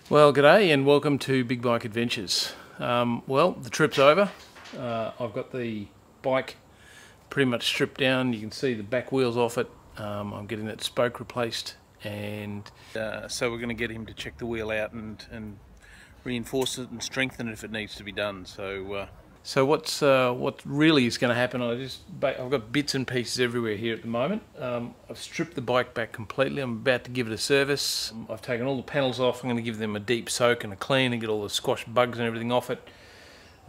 Well, g'day and welcome to Big Bike Adventures. Well, the trip's over. I've got the bike pretty much stripped down. You can see the back wheels off it. I'm getting that spoke replaced, and so we're going to get him to check the wheel out and reinforce it and strengthen it if it needs to be done. So what really is going to happen? I've got bits and pieces everywhere here at the moment. I've stripped the bike back completely. I'm about to give it a service. I've taken all the panels off. I'm going to give them a deep soak and a clean and get all the squash bugs and everything off it.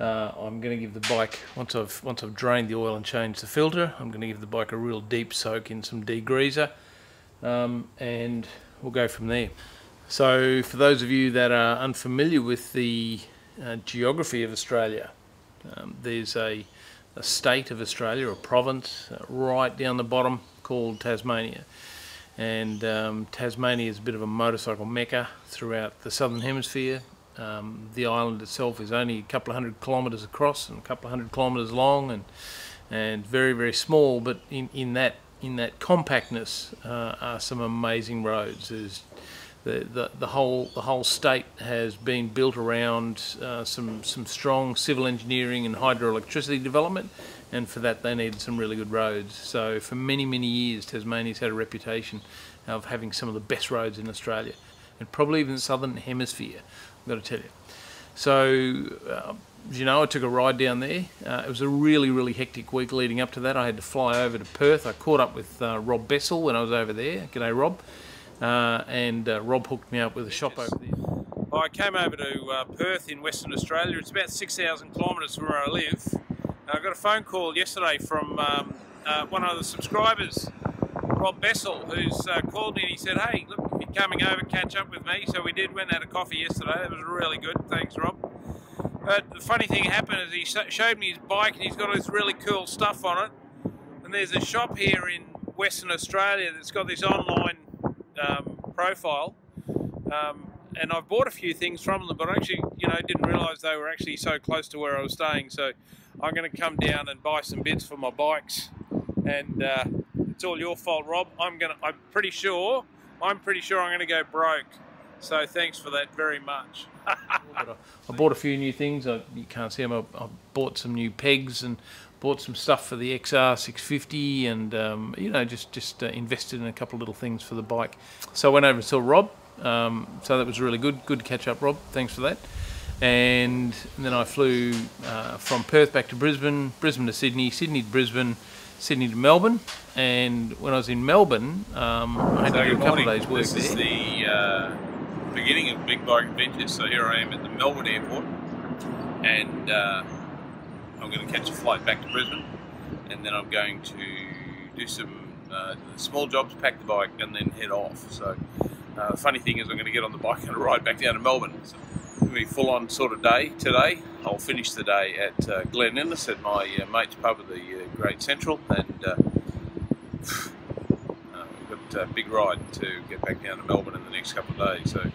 I'm going to give the bike, once I've drained the oil and changed the filter, I'm going to give the bike a real deep soak in some degreaser, and we'll go from there. So for those of you that are unfamiliar with the geography of Australia, there's a state of Australia, a province, right down the bottom called Tasmania. And Tasmania is a bit of a motorcycle mecca throughout the southern hemisphere. The island itself is only a couple of 100 kilometres across and a couple of 100 kilometres long, and very, very small, but in that compactness are some amazing roads. There's the whole state has been built around some strong civil engineering and hydroelectricity development, and for that they needed some really good roads. So for many years Tasmania's had a reputation of having some of the best roads in Australia, and probably even the southern hemisphere, I've got to tell you. So as you know, I took a ride down there. It was a really hectic week leading up to that. I had to fly over to Perth. I caught up with Rob Bessel when I was over there. G'day Rob. And Rob hooked me up with a shop over there. I came over to Perth in Western Australia. It's about 6,000 kilometres from where I live. And I got a phone call yesterday from one of the subscribers, Rob Bessel, who's called me and he said, "Hey, look, you're coming over, catch up with me." So we did, went and had a coffee yesterday. It was really good, thanks Rob. But the funny thing happened is he showed me his bike, and he's got all this really cool stuff on it. And there's a shop here in Western Australia that's got this online profile, and I've bought a few things from them, but actually, didn't realise they were actually so close to where I was staying. So I'm going to come down and buy some bits for my bikes, and it's all your fault, Rob. I'm pretty sure I'm going to go broke. So thanks for that very much. I bought a few new things. You can't see them. I bought some new pegs and bought some stuff for the XR650, and just invested in a couple of little things for the bike. So I went over and saw Rob. So that was really good. Good to catch up, Rob. Thanks for that. And then I flew from Perth back to Brisbane, Brisbane to Sydney, Sydney to Brisbane, Sydney to Melbourne. And when I was in Melbourne, I had to do a couple of days work there. This is the beginning of Big Bike Adventures. So here I am at the Melbourne airport, and I'm going to catch a flight back to Brisbane, and then I'm going to do some small jobs, pack the bike, and then head off. So the funny thing is I'm going to get on the bike and ride back down to Melbourne. So it's going to be a full-on sort of day today. I'll finish the day at Glen Innes at my mate's pub at the Great Central, and we've got a big ride to get back down to Melbourne in the next couple of days. So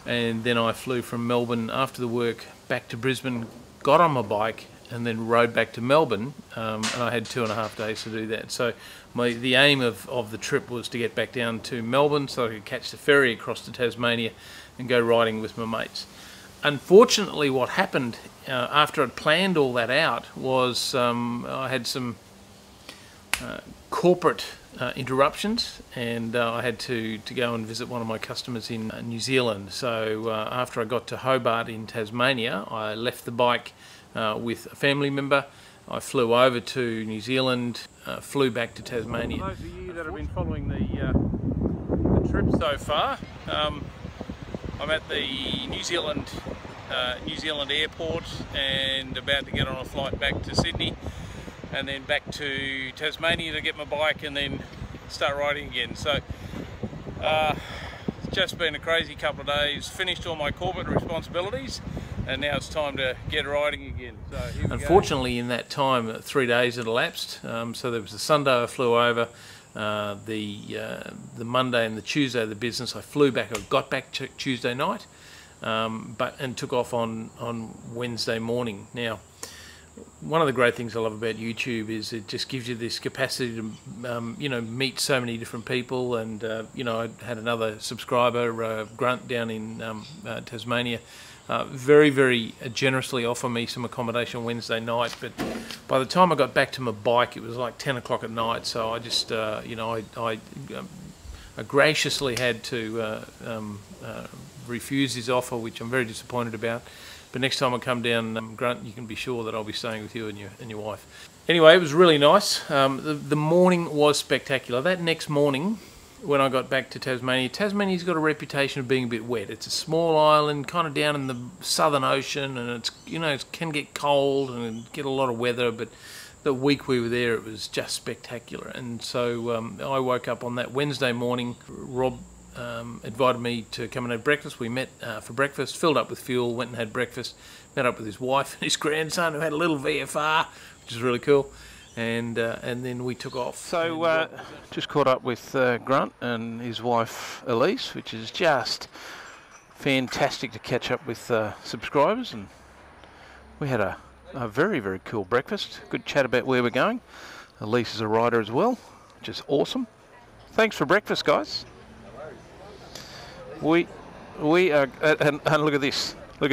and then I flew from Melbourne after the work back to Brisbane, got on my bike, and then rode back to Melbourne, and I had 2.5 days to do that. So the aim of the trip was to get back down to Melbourne so I could catch the ferry across to Tasmania and go riding with my mates. Unfortunately, what happened after I'd planned all that out was I had some corporate interruptions, and I had to go and visit one of my customers in New Zealand. So after I got to Hobart in Tasmania, I left the bike with a family member. I flew over to New Zealand, flew back to Tasmania. For those of you that have been following the trip so far, I'm at the New Zealand airport and about to get on a flight back to Sydney, and then back to Tasmania to get my bike and then start riding again. So it's just been a crazy couple of days. Finished all my corporate responsibilities, and now it's time to get riding again. So here we Unfortunately, in that time, 3 days had elapsed. So there was the Sunday I flew over, the Monday and the Tuesday of the business I flew back. I got back Tuesday night, and took off on Wednesday morning. Now, one of the great things I love about YouTube is it just gives you this capacity to, you know, meet so many different people. And you know, I had another subscriber, Grunt, down in Tasmania, very, very generously offer me some accommodation Wednesday night. But by the time I got back to my bike, it was like 10 o'clock at night. So I just, you know, I graciously had to refuse his offer, which I'm very disappointed about. But next time I come down, Grunt, you can be sure that I'll be staying with you and your wife. Anyway, it was really nice. The morning was spectacular. That next morning, when I got back to Tasmania, Tasmania's got a reputation of being a bit wet. It's a small island, kind of down in the Southern Ocean, and it's, you know, it can get cold and get a lot of weather. But the week we were there, it was just spectacular. And so I woke up on that Wednesday morning. Rob invited me to come and have breakfast. We met for breakfast, filled up with fuel, went and had breakfast, met up with his wife and his grandson, who had a little VFR, which is really cool, and then we took off. So just caught up with Grunt and his wife Elise, which is just fantastic to catch up with subscribers, and we had a very, very cool breakfast. Good chat about where we're going. Elise is a rider as well, which is awesome. Thanks for breakfast, guys. We are, and look at this, that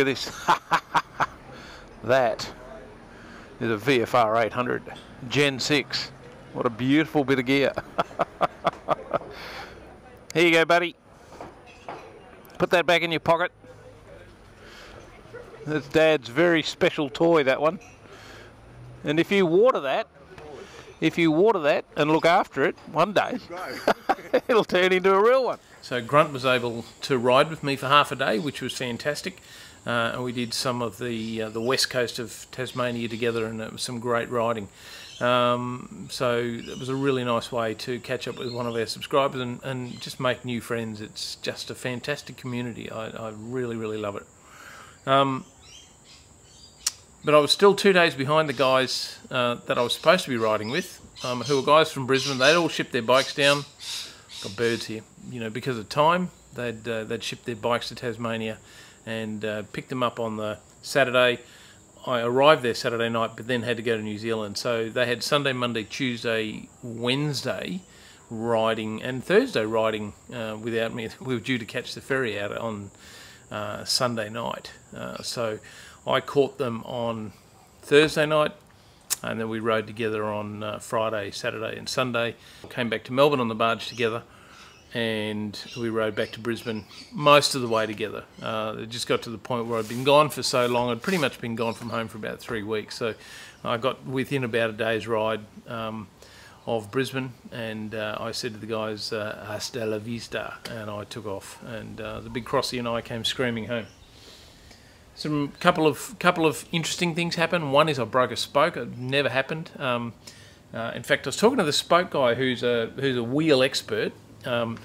is a VFR 800 Gen 6. What a beautiful bit of gear. Here you go, buddy. Put that back in your pocket. That's Dad's very special toy, that one. And if you water that and look after it, one day it'll turn into a real one. So Grunt was able to ride with me for half a day, which was fantastic. And we did some of the west coast of Tasmania together, and it was some great riding. So it was a really nice way to catch up with one of our subscribers and just make new friends. It's just a fantastic community. I really, really love it. But I was still 2 days behind the guys that I was supposed to be riding with, who were guys from Brisbane. They'd all shipped their bikes down. Got birds here. You know, because of time, they'd shipped their bikes to Tasmania and picked them up on the Saturday. I arrived there Saturday night, but then had to go to New Zealand. So they had Sunday, Monday, Tuesday, Wednesday riding, and Thursday riding without me. We were due to catch the ferry out on Sunday night. So I caught them on Thursday night, and then we rode together on Friday, Saturday and Sunday. Came back to Melbourne on the barge together, and we rode back to Brisbane most of the way together. It just got to the point where I'd been gone for so long. I'd pretty much been gone from home for about 3 weeks. So I got within about a day's ride of Brisbane, and I said to the guys, hasta la vista, and I took off. And the big Crossy and I came screaming home. Some couple of interesting things happened. One is I broke a spoke. It never happened. In fact, I was talking to the spoke guy who's a wheel expert, and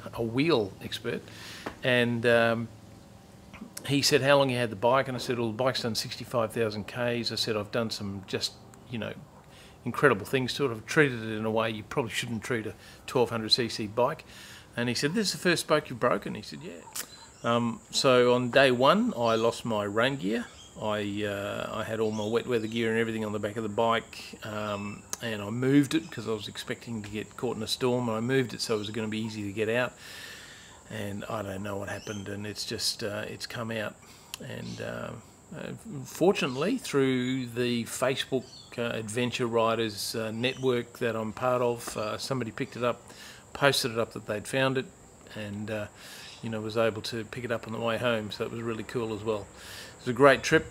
he said how long you had the bike, and I said, well, the bike's done 65,000 Ks. I said I've done some just, you know, incredible things to it. I've treated it in a way you probably shouldn't treat a 1200cc bike. And he said, this is the first spoke you've broken? He said, yeah. So on day one, I lost my rain gear. I had all my wet weather gear and everything on the back of the bike, and I moved it because I was expecting to get caught in a storm, and I moved it so it was going to be easy to get out. And I don't know what happened, and it's just it's come out. And fortunately, through the Facebook Adventure Riders network that I'm part of, somebody picked it up, posted it up that they'd found it, and you know, was able to pick it up on the way home, so it was really cool as well. It was a great trip.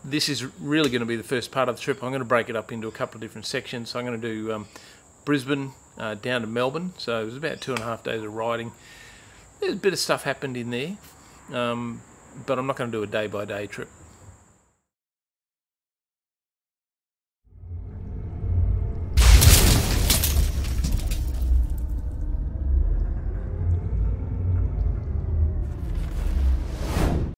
This is really going to be the first part of the trip. I'm going to break it up into a couple of different sections. So I'm going to do Brisbane down to Melbourne, so it was about 2.5 days of riding. There's a bit of stuff happened in there, but I'm not going to do a day-by-day trip.